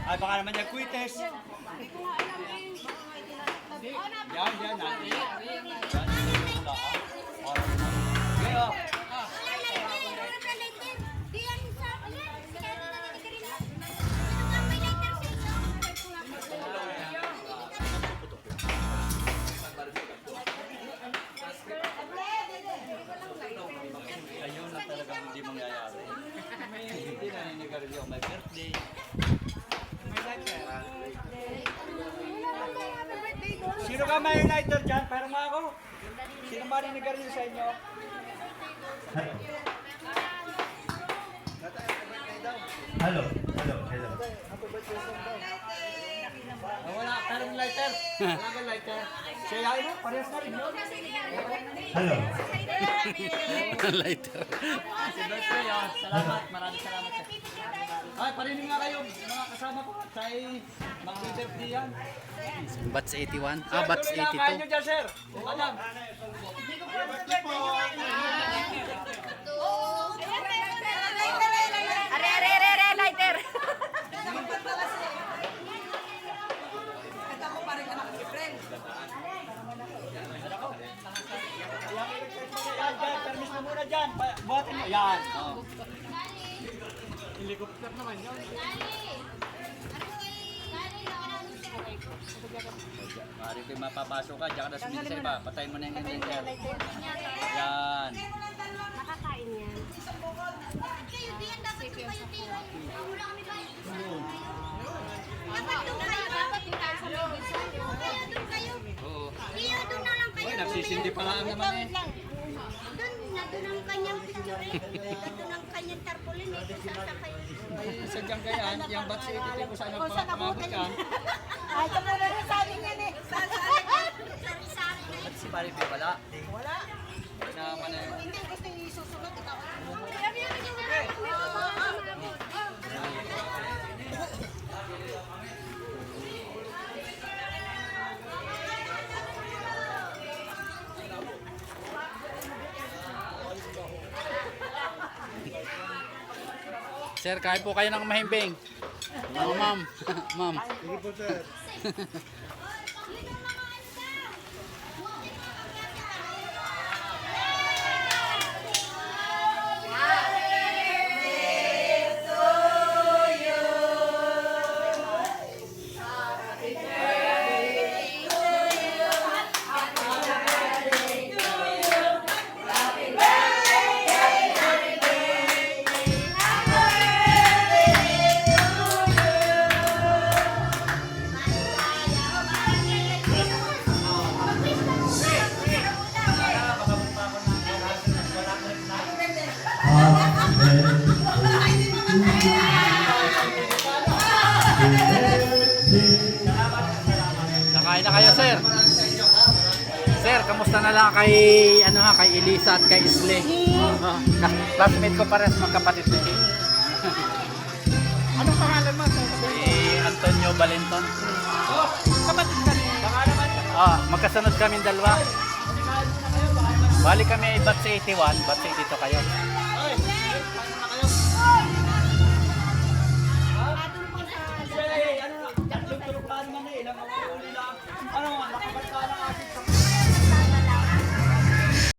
Ay, baka naman yung quites. Yan, yan, natin. Yan. Ayun na talagang hindi mangyayari. Hindi na ninigarilyo. May birthday. Sino ka may lighter dyan? Parang mga ako. Sino ba ninigarilyo sa inyo? Hello, hello, hello. Wala, parang lighter. Wala ka lighter. Siya yun, parehas na rin yun. Hello. Lighter. Si birthday yun. Salamat, maraming salamat sir. Ay, parinig nga kayo, mga kasama ko. Sa'y mag-birthday yan. Batch 81. Ah, batch Tuloy lang kayo 82. nyo dyan, sir. Madam. Are, lighter. Yan, dyan, permis mo muna dyan. Buhatin mo. Yan. Oh. Helicopter naman yun. Mari ko mapapasok ka, diyan ka na sumili sa iba. Patayin mo na yung injector. Yan. Nakakain yan. Kayo diyan, dapat yung kayo diyan. Wala kami kayo. Dapat doon kayo. Kaya doon kayo. Oo. Kaya doon na lang kayo. Uy, nagsisindi pala naman eh. Doon ang kanyang picture. Doon ang kanyang tarpaulin. Kung saan kayo. Ay, sadyang kayaan, yung batch 82 kung saan nagpapamabot yan. Ay, ito muna rin sa amin yan eh. At si Pari P, wala. Wala. Naman na yun. Hindi, gusto yung isusunod. Ikaw. Sir, kain po kayo ng mahimbing. Oo, ma'am. Ma'am. Sige po, sir. Nakain na kayo, sir. Sir, kamusta na lang kay kay Elisa at kay Isle? Oh, classmate ko pares magkapatid din. Anong pangalan mo? Si Antonio Valenton. Oh, kapatid ka rin. Baka naman. Ah, magkasunod kami dalawa. Bali kami ay batch 81, batch 82 kayo. Ay, paano na kayo? Ano na? Tatlong turukan man eh. Ilang mga uli lang. Ano, nakabalik ka na